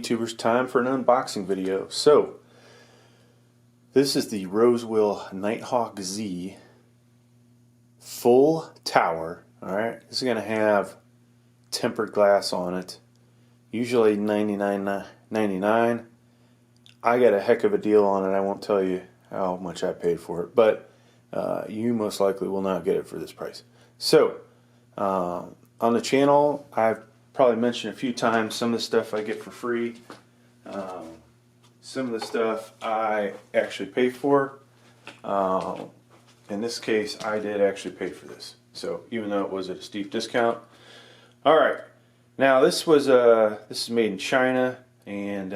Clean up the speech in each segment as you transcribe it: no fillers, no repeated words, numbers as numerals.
YouTubers, time for an unboxing video. So, this is the Rosewill Nighthawk Z full tower. Alright, this is going to have tempered glass on it. Usually $99.99. I got a heck of a deal on it. I won't tell you how much I paid for it, but you most likely will not get it for this price. So, on the channel, I've probably mentioned a few times some of the stuff I get for free. Some of the stuff I actually pay for. In this case, I did actually pay for this. So even though it was at a steep discount. All right. Now this is made in China, and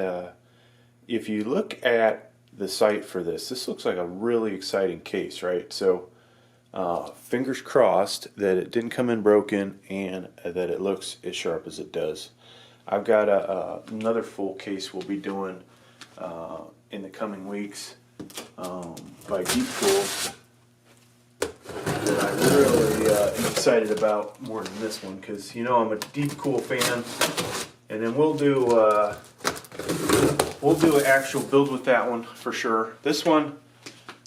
if you look at the site for this looks like a really exciting case, right? So fingers crossed that it didn't come in broken and that it looks as sharp as it does. I've got another full case we'll be doing in the coming weeks by Deepcool that I'm really excited about more than this one, because you know I'm a Deepcool fan, and then we'll do an actual build with that one for sure. This one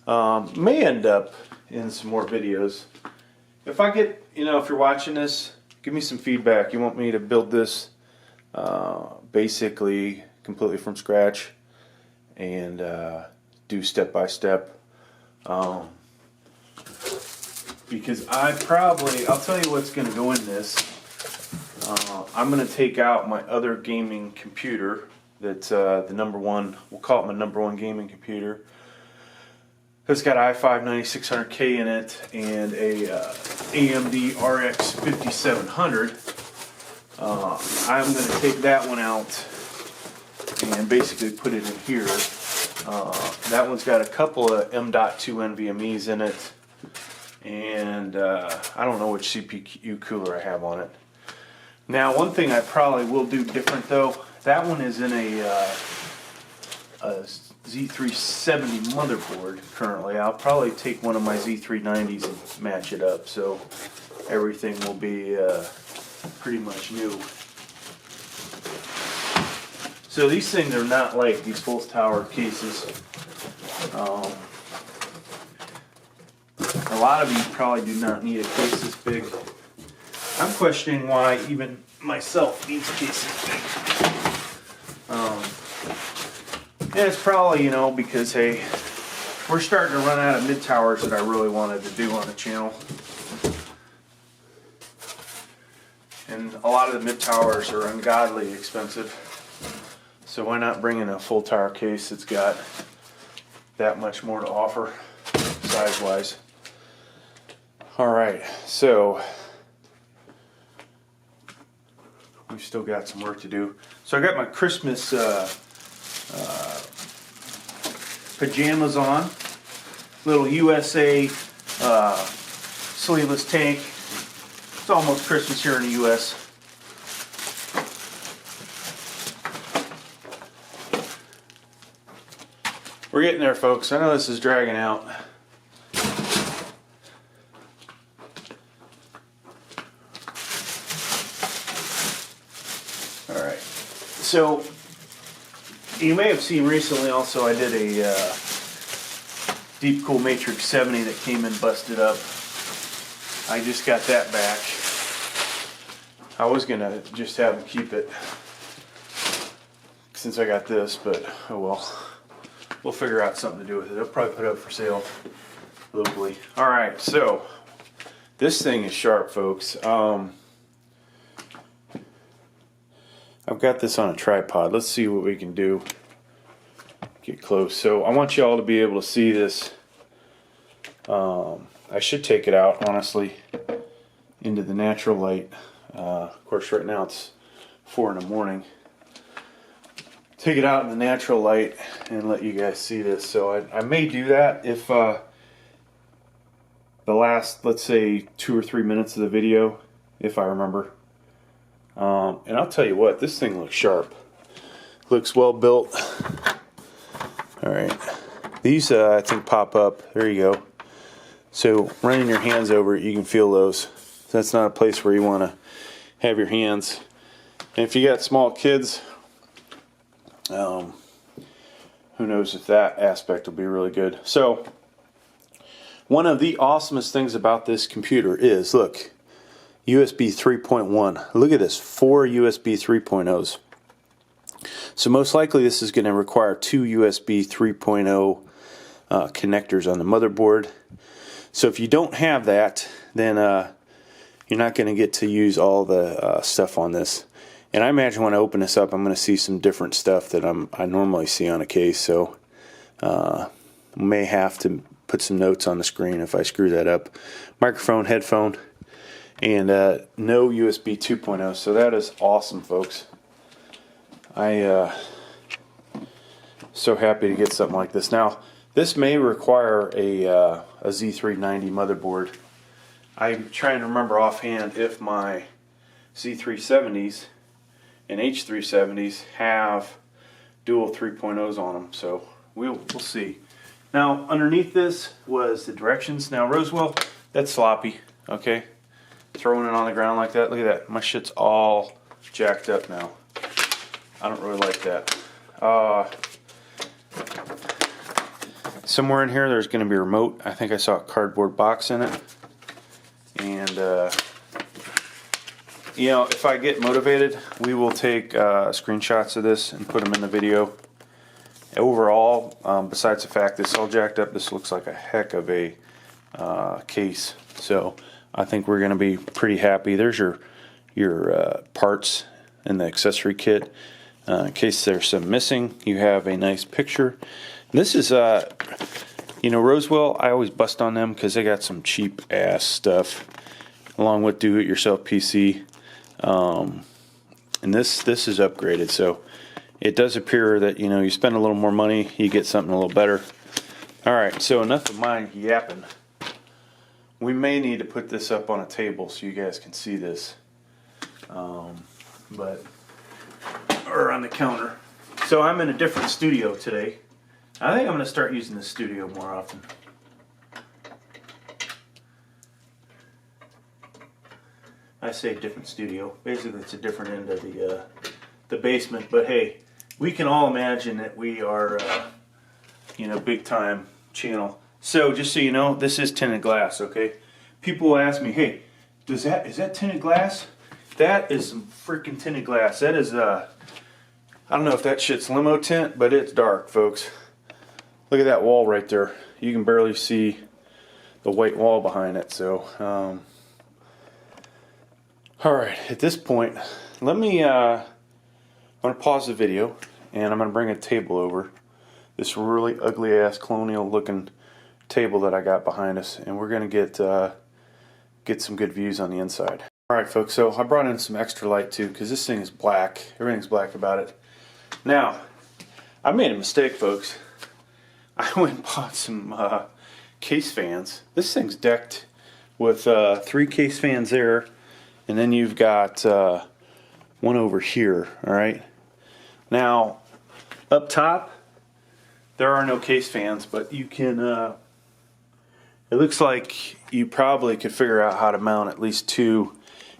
may end up in some more videos. If I get, if you're watching this, give me some feedback. You want me to build this basically completely from scratch and do step by step, because I'll tell you what's going to go in this. I'm going to take out my other gaming computer that's the number one, we'll call it my number one gaming computer. It's got i5 9600K in it and a AMD RX 5700. I'm going to take that one out and basically put it in here. That one's got a couple of M.2 NVMe's in it, and I don't know which CPU cooler I have on it. Now, one thing I probably will do different though, that one is in a Z370 motherboard currently. I'll probably take one of my Z390s and match it up, so everything will be pretty much new. So these things are not light, these full tower cases. A lot of you probably do not need a case this big. I'm questioning why even myself needs a case this big. And it's probably, because, hey, we're starting to run out of mid-towers that I really wanted to do on the channel. And a lot of the mid-towers are ungodly expensive. So why not bring in a full tower case that's got that much more to offer, size-wise. Alright, so we've still got some work to do. So I got my Christmas pajamas on, little USA sleeveless tank. It's almost Christmas here in the US. We're getting there, folks. I know this is dragging out. Alright, so you may have seen recently also I did a Deepcool Matrix 70 that came in busted up. I just got that back. I was going to just have them keep it since I got this, but oh well. We'll figure out something to do with it. I'll probably put it up for sale locally. Alright, so this thing is sharp, folks. I've got this on a tripod. Let's see what we can do. Get close. So I want you all to be able to see this. I should take it out, honestly, into the natural light. Of course, right now it's 4 in the morning. Take it out in the natural light and let you guys see this. So I may do that if the last, let's say, 2 or 3 minutes of the video, if I remember. And I'll tell you what, this thing looks sharp. Looks well built. Alright. These, I think, pop up. There you go. So running your hands over it, you can feel those. That's not a place where you want to have your hands. And if you got small kids, Who knows if that aspect will be really good. So one of the awesomest things about this computer is, look, USB 3.1. Look at this, 4 USB 3.0s. So most likely this is going to require 2 USB 3.0 connectors on the motherboard. So if you don't have that, then you're not going to get to use all the stuff on this. And I imagine when I open this up, I'm going to see some different stuff that I normally see on a case. So may have to put some notes on the screen if I screw that up. Microphone, headphone, and no USB 2.0. So that is awesome, folks. So happy to get something like this. Now, this may require a Z390 motherboard. I'm trying to remember offhand if my Z370s and H370s have dual 3.0s on them, so we'll see. Now, underneath this was the directions. Now, Rosewill, that's sloppy, okay? Throwing it on the ground like that, look at that. My shit's all jacked up now. I don't really like that. Somewhere in here there's going to be a remote. I think I saw a cardboard box in it. And, you know, if I get motivated, we will take screenshots of this and put them in the video. Overall, besides the fact this is all jacked up, this looks like a heck of a case. So I think we're going to be pretty happy. There's your parts in the accessory kit. In case there's some missing, you have a nice picture. This is, you know, Rosewill, I always bust on them because they got some cheap ass stuff along with do-it-yourself PC. And this is upgraded, so it does appear that, you know, you spend a little more money, you get something a little better. Alright, so enough of my yapping. We may need to put this up on a table so you guys can see this. Or on the counter. So I'm in a different studio today. I think I'm going to start using the studio more often. I say different studio. Basically, it's a different end of the basement. But hey, we can all imagine that we are, you know, big time channel. So just so you know, this is tinted glass. Okay. People will ask me, hey, is that tinted glass? That is some freaking tinted glass. That is I don't know if that shit's limo tint, but it's dark, folks. Look at that wall right there. You can barely see the white wall behind it. So, all right. At this point, let me. I'm gonna pause the video, and I'm gonna bring a table over. This really ugly ass colonial-looking table that I got behind us, and we're gonna get some good views on the inside. All right, folks. So I brought in some extra light too, because this thing is black. Everything's black about it. Now, I made a mistake, folks. I went and bought some case fans. This thing's decked with 3 case fans there, and then you've got one over here, all right? Now, up top, there are no case fans, but you can, it looks like you probably could figure out how to mount at least 2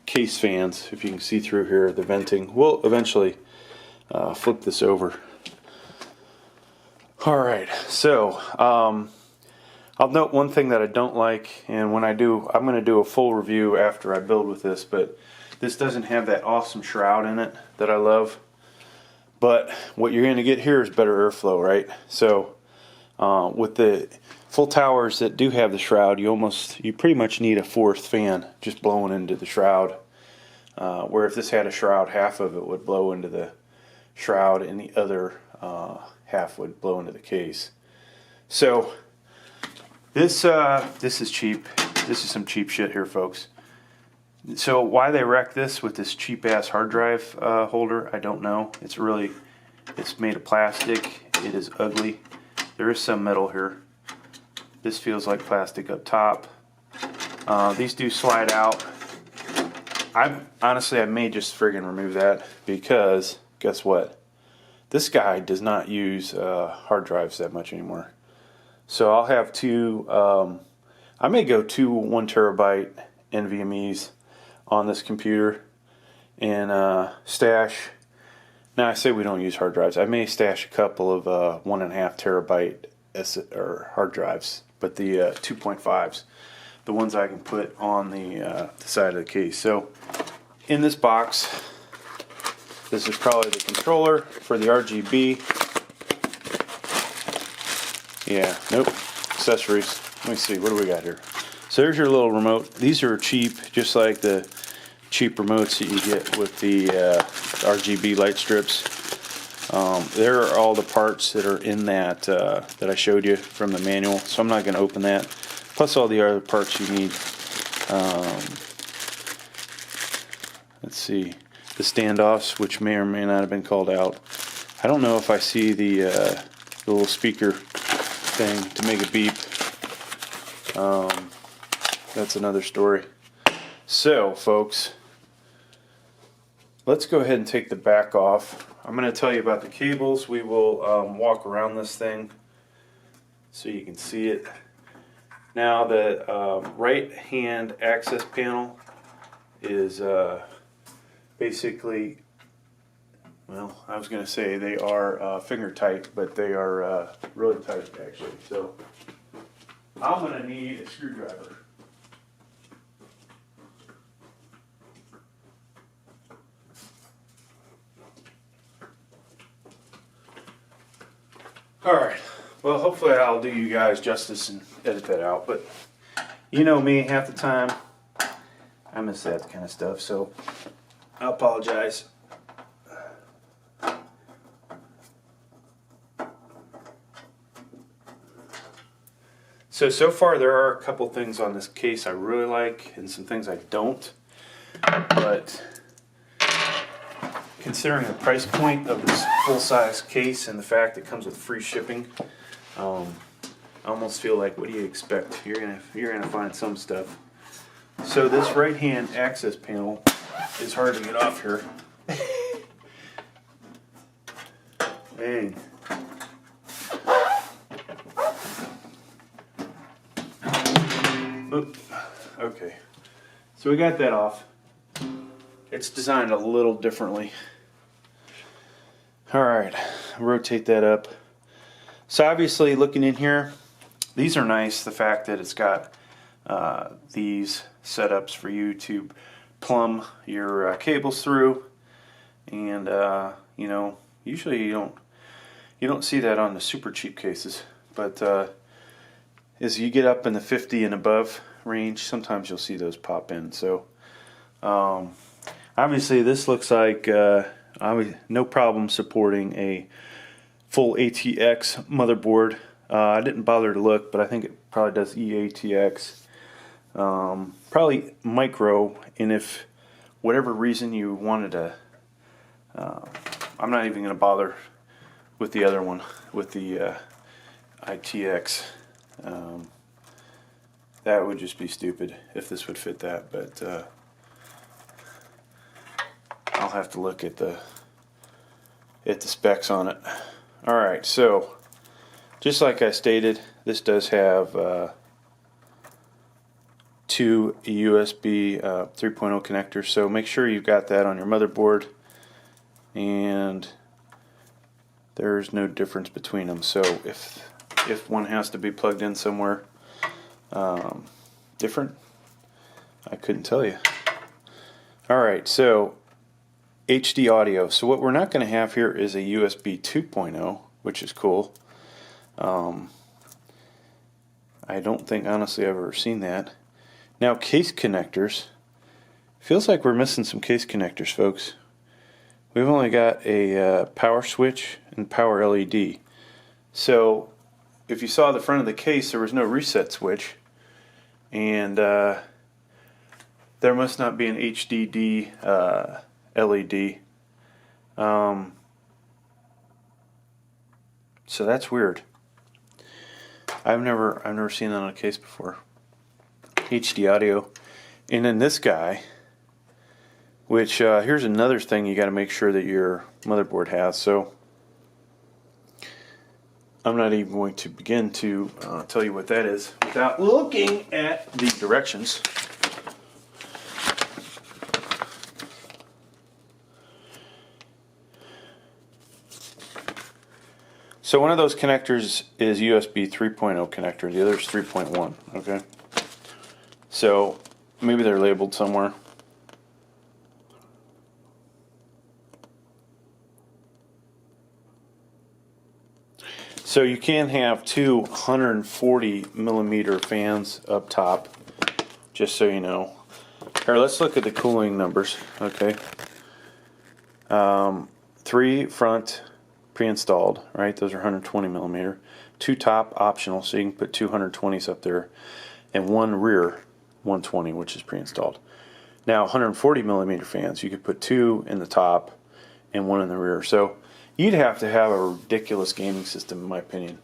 case fans, if you can see through here, the venting. We'll eventually flip this over. Alright, so I'll note one thing that I don't like, and when I do, I'm going to do a full review after I build with this, but this doesn't have that awesome shroud in it that I love. But what you're going to get here is better airflow, right? So with the full towers that do have the shroud, you pretty much need a 4th fan just blowing into the shroud. Where if this had a shroud, half of it would blow into the shroud and the other half would blow into the case. So this is cheap. This is some cheap shit here, folks. So why they wrecked this with this cheap ass hard drive holder, I don't know. It's made of plastic. It is ugly. There is some metal here. This feels like plastic up top. These do slide out. Honestly, I may just friggin' remove that because guess what? This guy does not use hard drives that much anymore. So I'll have 2, I may go 2 1 terabyte NVMe's on this computer and stash Now I say we don't use hard drives. I may stash a couple of 1.5 terabyte or hard drives, but the 2.5s, the ones I can put on the side of the case. So in this box, this is probably the controller for the RGB. Yeah, nope, accessories. Let me see, what do we got here? So there's your little remote. These are cheap, just like the cheap remotes that you get with the RGB light strips. There are all the parts that are in that that I showed you from the manual, so I'm not going to open that. Plus all the other parts you need. Let's see, the standoffs, which may or may not have been called out. I don't know if I see the little speaker thing to make a beep. That's another story. So, folks, let's go ahead and take the back off. I'm going to tell you about the cables. We will walk around this thing so you can see it. Now, the right hand access panel is basically, well, I was going to say they are finger tight, but they are really tight actually. So I'm going to need a screwdriver. Alright, well, hopefully I'll do you guys justice and edit that out, but you know me, half the time I miss that kind of stuff, so I apologize. So far there are a couple things on this case I really like and some things I don't, but considering the price point of this full-size case and the fact it comes with free shipping, I almost feel like, what do you expect? You're gonna find some stuff. So this right-hand access panel is hard to get off here. Dang. Oop. Okay, so we got that off. It's designed a little differently. Alright, rotate that up. So obviously, looking in here, these are nice. The fact that it's got these setups for you to plumb your cables through, and you know, usually you don't see that on the super cheap cases, but as you get up in the 50 and above range, sometimes you'll see those pop in. So obviously this looks like no problem supporting a full ATX motherboard. I didn't bother to look, but I think it probably does eATX. Probably micro, and if whatever reason you wanted to, I'm not even going to bother with the other one, with the ITX. That would just be stupid if this would fit that, but I'll have to look at the specs on it. Alright, so just like I stated, this does have two USB 3.0 connectors, so make sure you've got that on your motherboard, and there's no difference between them. So if one has to be plugged in somewhere different, I couldn't tell you. Alright, so HD audio. So what we're not going to have here is a USB 2.0, which is cool. I don't think, honestly, I've ever seen that. Now, case connectors. Feels like we're missing some case connectors, folks. We've only got a power switch and power LED. So if you saw the front of the case, there was no reset switch, and there must not be an HDD LED. So that's weird. I've never seen that on a case before. HD audio. And then this guy, which here's another thing you got to make sure that your motherboard has. So I'm not even going to begin to tell you what that is without looking at the directions. So one of those connectors is USB 3.0 connector, the other is 3.1, okay? So maybe they're labeled somewhere. So you can have two 140 millimeter fans up top, just so you know. Here, let's look at the cooling numbers, okay? 3 front pre-installed, right? Those are 120 millimeter. 2 top optional, so you can put 220s up there, and 1 rear 120, which is pre-installed. Now 140 millimeter fans, you could put 2 in the top and 1 in the rear. So you'd have to have a ridiculous gaming system, in my opinion.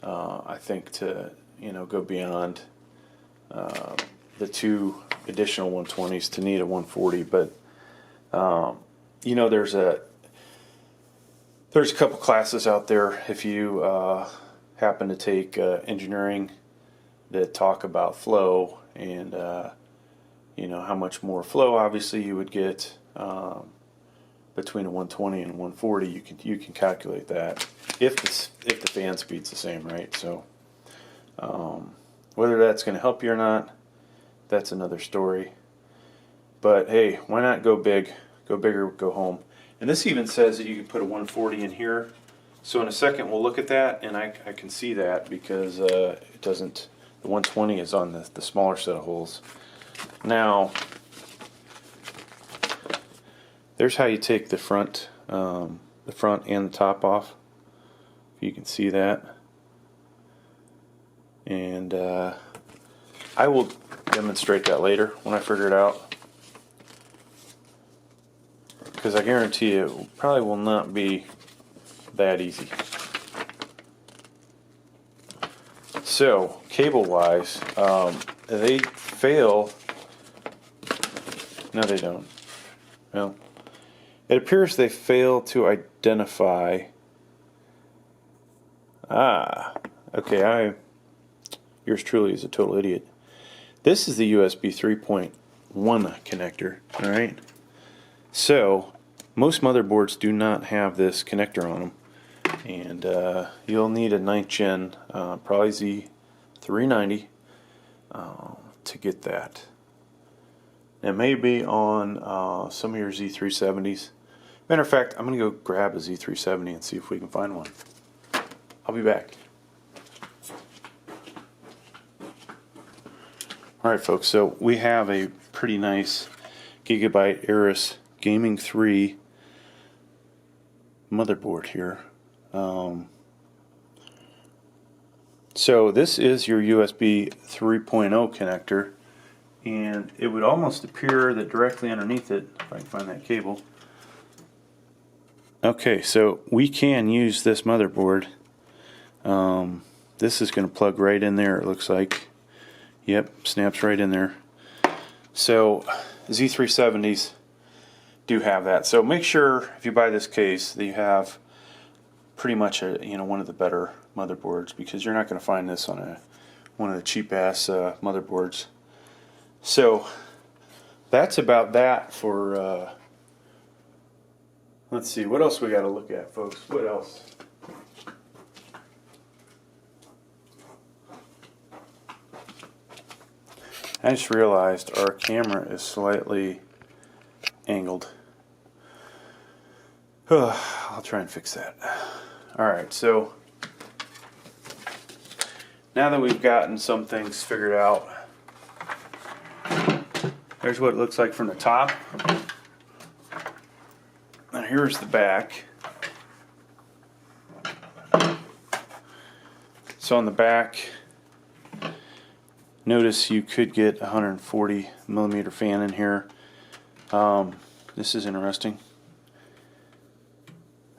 I think to go beyond the 2 additional 120s to need a 140. But there's a couple classes out there if you happen to take engineering that talk about flow and how much more flow obviously you would get between a 120 and a 140. You can calculate that if the fan speed's the same, right? So whether that's going to help you or not, that's another story. But hey, why not go big? Go big or go home. And this even says that you can put a 140 in here. So in a second we'll look at that, and I can see that because it doesn't. The 120 is on the smaller set of holes. Now, there's how you take the front and the top off. You can see that, and I will demonstrate that later when I figure it out, because I guarantee you it probably will not be that easy. So, cable-wise, they fail. No, they don't. Well, it appears they fail to identify. Okay, yours truly is a total idiot. This is the USB 3.1 connector, alright? So, most motherboards do not have this connector on them. And you'll need a 9th gen, probably Z390, to get that. It may be on some of your Z370s. Matter of fact, I'm going to go grab a Z370 and see if we can find one. I'll be back. Alright folks, so we have a pretty nice Gigabyte Aorus Gaming 3 motherboard here. So this is your USB 3.0 connector, and it would almost appear that directly underneath it, if I can find that cable. Okay, so we can use this motherboard. This is going to plug right in there, it looks like. Yep, snaps right in there. So Z370s do have that. So make sure if you buy this case that you have pretty much one of the better motherboards, because you're not going to find this on one of the cheap ass motherboards. So that's about that for let's see, what else we got to look at, folks. What else? I just realized our camera is slightly angled. I'll try and fix that. Alright, so now that we've gotten some things figured out, there's what it looks like from the top. And here's the back. So on the back, notice you could get a 140 millimeter fan in here. This is interesting.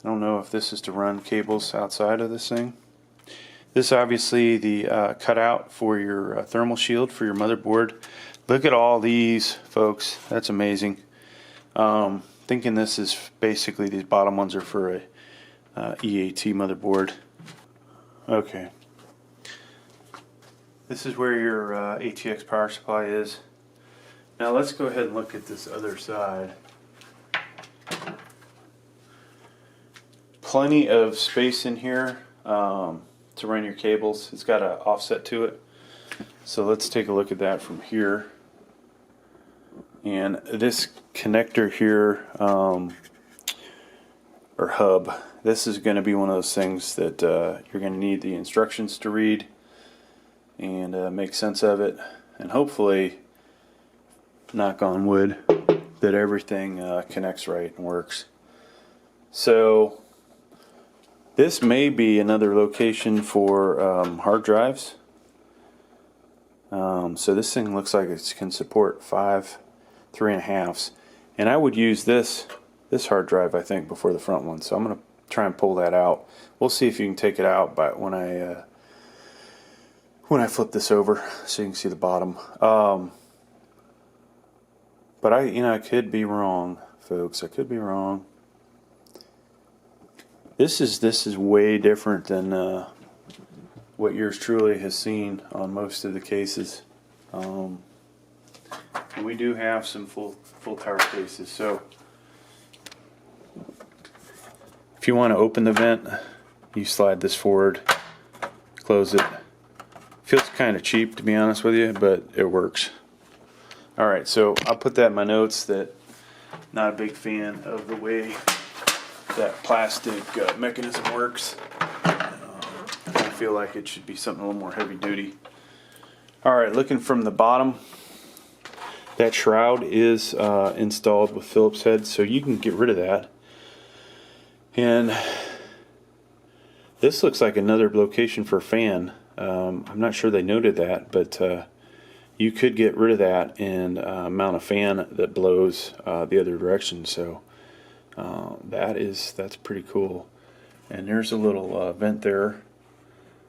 I don't know if this is to run cables outside of this thing. This is obviously the cutout for your thermal shield for your motherboard. Look at all these, folks. That's amazing. Thinking this is basically, these bottom ones are for a EAT motherboard. Okay. This is where your ATX power supply is. Now let's go ahead and look at this other side. Plenty of space in here. to run your cables. It's got an offset to it. So let's take a look at that from here. And this connector here, or hub, this is going to be one of those things that you're going to need the instructions to read and make sense of it, and hopefully, knock on wood, that everything connects right and works. So this may be another location for hard drives. So this thing looks like it can support 5 3.5s, and I would use this hard drive, I think, before the front one. So I'm going to try and pull that out. We'll see if you can take it out, but when I flip this over, so you can see the bottom. But I could be wrong, folks. I could be wrong. This is way different than what yours truly has seen on most of the cases. We do have some full tower cases, so if you want to open the vent, you slide this forward, close it. Feels kind of cheap, to be honest with you, but it works. Alright, so I'll put that in my notes that not a big fan of the way that plastic mechanism works. I feel like it should be something a little more heavy duty. Alright, looking from the bottom, that shroud is installed with Phillips head, so you can get rid of that. And this looks like another location for a fan. I'm not sure they noted that, but you could get rid of that and mount a fan that blows the other direction. So that's pretty cool. And there's a little vent there.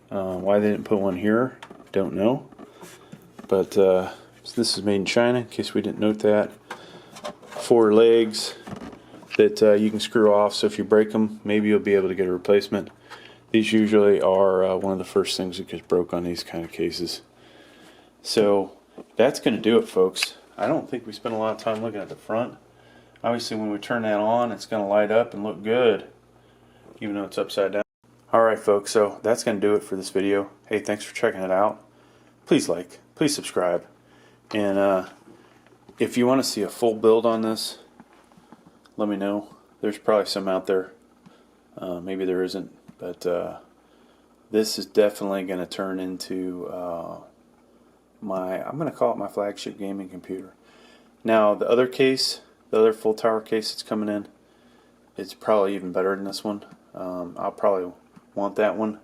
Why they didn't put one here, don't know. But so this is made in China, in case we didn't note that. 4 legs that you can screw off, so if you break them, maybe you'll be able to get a replacement. These usually are one of the first things that gets broke on these kind of cases. So that's going to do it, folks. I don't think we spent a lot of time looking at the front. Obviously, when we turn that on, it's going to light up and look good, even though it's upside down. Alright, folks, so that's going to do it for this video. Hey, thanks for checking it out. Please like, please subscribe, and if you want to see a full build on this, let me know. There's probably some out there. Maybe there isn't, but this is definitely going to turn into I'm going to call it my flagship gaming computer. Now, the other case, the other full tower case that's coming in, it's probably even better than this one. I'll probably want that one,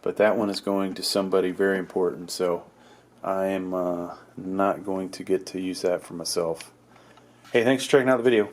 but that one is going to somebody very important, so I am not going to get to use that for myself. Hey, thanks for checking out the video.